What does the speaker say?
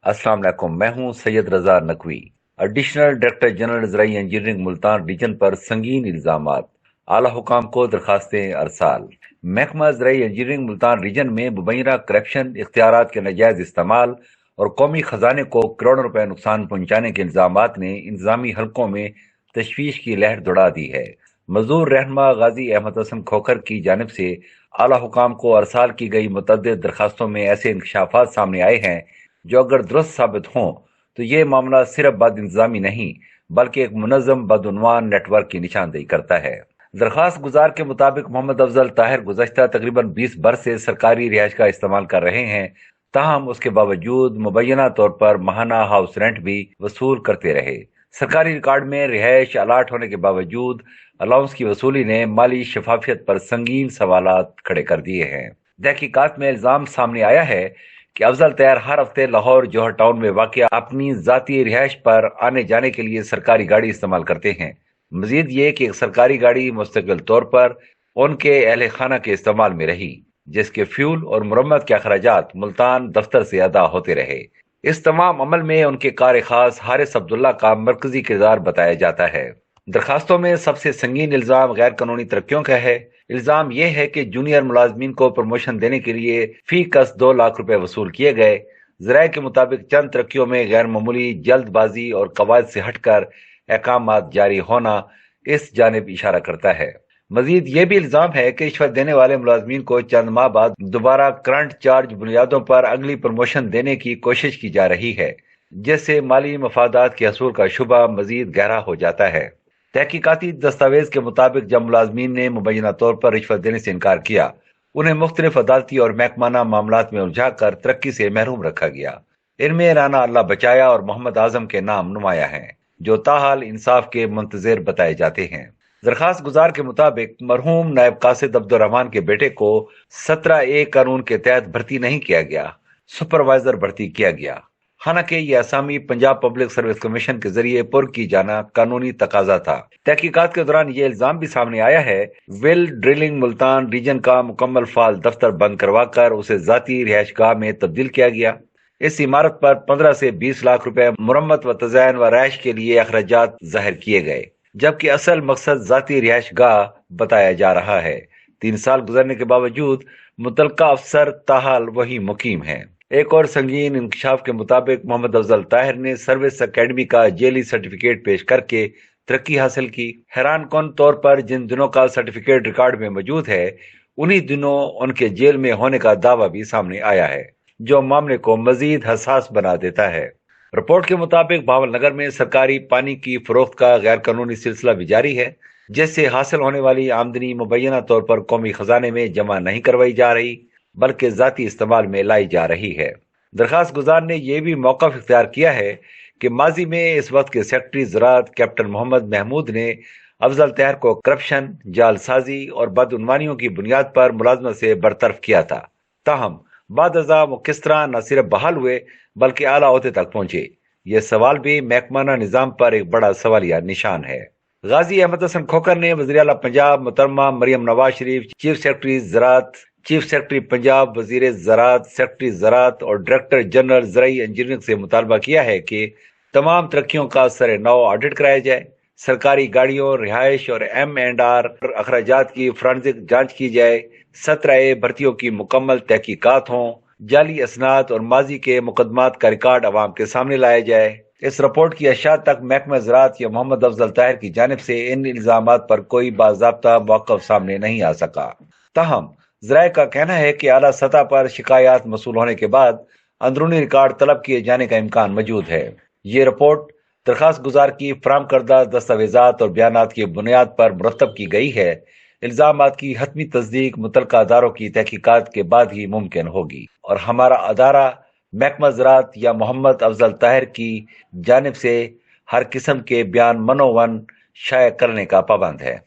अस्सलाम वालेकुम। मैं हूं Syed Raza Naqvi. Additional director general ज़राई इंजीनियरिंग मुल्तान रीजन पर संगीन इल्जामात, आला हुकाम को दरखास्तें अरसाल। महकमा ज़राई इंजीनियरिंग मुल्तान रीजन में मुबैना करप्शन, इख्तियारात के नाजायज इस्तेमाल और कौमी खजाने को करोड़ों रुपए नुकसान पहुंचाने के इल्जामात ने इंतजामी हलकों में तशवीश की लहर दौड़ा दी है। मजदूर रहनमा गाजी अहमद हसन खोखर की जानिब से आला हुकाम को अरसाल की गई मुतअद्दिद दरखास्तों में ऐसे इंकशाफात सामने आए हैं जो अगर दुरुस्त साबित हों तो ये मामला सिर्फ बद इंतजामी नहीं बल्कि एक मुनज़्ज़म बदउनवान नेटवर्क की निशानदेही करता है। दरखास्त गुजार के मुताबिक मोहम्मद अफजल ताहिर गुज़श्ता तकरीबन 20 बरस से सरकारी रिहाइश का इस्तेमाल कर रहे हैं, ताहम उसके बावजूद मुबैना तौर पर माहाना हाउस रेंट भी वसूल करते रहे। सरकारी रिकॉर्ड में रिहाइश अलाट होने के बावजूद अलाउंस की वसूली ने माली शफाफियत पर संगीन सवालात खड़े कर दिए हैं। तहकीकात में इल्जाम सामने आया है कि अफजल तैयार हर हफ्ते लाहौर जौहर टाउन में वाक़या अपनी ज़ाती रिहाइश पर आने जाने के लिए सरकारी गाड़ी इस्तेमाल करते हैं। मजीद ये कि एक सरकारी गाड़ी मुस्तकिल तौर पर उनके अहल खाना के इस्तेमाल में रही, जिसके फ्यूल और मुरम्मत के अखराजात मुल्तान दफ्तर से अदा होते रहे। इस तमाम अमल में उनके कार खास हारिस अब्दुल्ला का मरकजी किरदार बताया जाता है। दरखास्तों में सबसे संगीन इल्जाम गैर कानूनी तरक्कियों का है। इल्जाम यह है कि जूनियर मुलाजमीन को प्रमोशन देने के लिए फी कस 2 लाख रुपए वसूल किए गए। ज़राए के मुताबिक चंद तरक्कियों में गैर मामूली जल्दबाजी और कवायद से हटकर अहकामात जारी होना इस जानिब इशारा करता है। मजीद ये भी इल्जाम है कि रिश्वत देने वाले मुलाजमीन को चंद माह बाद दोबारा करंट चार्ज बुनियादों पर अगली प्रमोशन देने की कोशिश की जा रही है, जिससे माली मफादात के हसूल का शुबा मजीद गहरा हो जाता है। तहकीकाती दस्तावेज के मुताबिक जब मुलाजमीन ने मुबैना तौर पर रिश्वत देने से इनकार किया, उन्हें मुख्तलिफ अदालती और महकमाना मामलात में उलझा कर तरक्की से महरूम रखा गया। इनमें राना अल्लाह बचाया और मोहम्मद आजम के नाम नुमाया हैं, जो ताहाल इंसाफ के मुंतजर बताए जाते हैं। दरखास्त गुजार के मुताबिक मरहूम नायब कासिद अब्दुर्रहमान के बेटे को 17A कानून के तहत भर्ती नहीं किया गया, सुपरवाइजर भर्ती किया गया। हालांकि ये आसामी पंजाब पब्लिक सर्विस कमीशन के जरिए पुर की जाना कानूनी तकाजा था। तहकीकात के दौरान ये इल्जाम भी सामने आया है वेल ड्रिलिंग मुल्तान रीजन का मुकम्मल फाल दफ्तर बंद करवाकर उसे जाती रिहाइश गाह में तब्दील किया गया। इस इमारत पर 15 से 20 लाख रुपए मुरम्मत व तज़य्युन व रहायश के लिए अखराजात जाहिर किए गए, जबकि असल मकसद जाती रिहाइश गाह बताया जा रहा है। 3 साल गुजरने के बावजूद मुतलका अफसर ताहाल वही मुकीम है। एक और संगीन इंकशाफ के मुताबिक मोहम्मद अफजल ताहिर ने सर्विस अकेडमी का जेली सर्टिफिकेट पेश करके तरक्की हासिल की। हैरान कौन तौर पर जिन दिनों का सर्टिफिकेट रिकॉर्ड में मौजूद है, उन्हीं दिनों उनके जेल में होने का दावा भी सामने आया है, जो मामले को मजीद हसास बना देता है। रिपोर्ट के मुताबिक भावल नगर में सरकारी पानी की फरोख्त का गैर कानूनी सिलसिला भी जारी है, जिससे हासिल होने वाली आमदनी मुबैना तौर पर कौमी खजाने में जमा नहीं करवाई जा रही बल्कि जाती इस्तेमाल में लाई जा रही है। दरखास्त गुजार ने यह भी मौक़िफ़ इख्तियार किया है कि माजी में इस वक्त के सेक्रेटरी ज़राअत कैप्टन मोहम्मद महमूद ने अफजल तैयार को करप्शन, जालसाजी और बदउनवानियों की बुनियाद पर मुलाजमत से बरतरफ किया था। ताहम बाद अज़ा वो किस तरह न सिर्फ बहाल हुए बल्कि आला ओहदे तक पहुंचे, ये सवाल भी महकमाना निज़ाम पर एक बड़ा सवालिया निशान है। गाजी अहमद हसन खोखर ने वज़ीर आला पंजाब मोहतरमा मरियम नवाज शरीफ, चीफ सेक्रेटरी ज़राअत, चीफ सेक्रेटरी पंजाब, वजीर ज़राअत, सेक्रेटरी ज़राअत और डायरेक्टर जनरल ज़राई इंजीनियरिंग से मुतालबा किया है कि तमाम तरक्कियों का सरे नौ ऑडिट कराया जाए, सरकारी गाड़ियों, रिहाइश और M&R अखराजात की फॉरेंसिक जांच की जाए, 17A भर्तियों की मुकम्मल तहकीकात हों, जाली असनाद और माजी के मुकदमात का रिकॉर्ड अवाम के सामने लाया जाए। इस रिपोर्ट की अशात तक महकमा ज़राअत या मोहम्मद अफजल ताहिर की जानिब से इन इल्जामात पर कोई बाज़ाब्ता मौक़िफ़ सामने नहीं आ सका। ताहम ज़राए का कहना है कि आला सतह पर शिकायत मसूल होने के बाद अंदरूनी रिकॉर्ड तलब किए जाने का इम्कान मौजूद है। ये रिपोर्ट दरखास्त गुजार की फराम करदा दस्तावेजात और बयानात की बुनियाद पर मुरतब की गई है। इल्जामात की हतमी तस्दीक मुतलका अदारों की तहकीकात के बाद ही मुमकिन होगी और हमारा अदारा महकमा ज़राअत या मोहम्मद अफजल ताहिर की जानिब से हर किस्म के बयान मनोवन शाया करने का पाबंद है।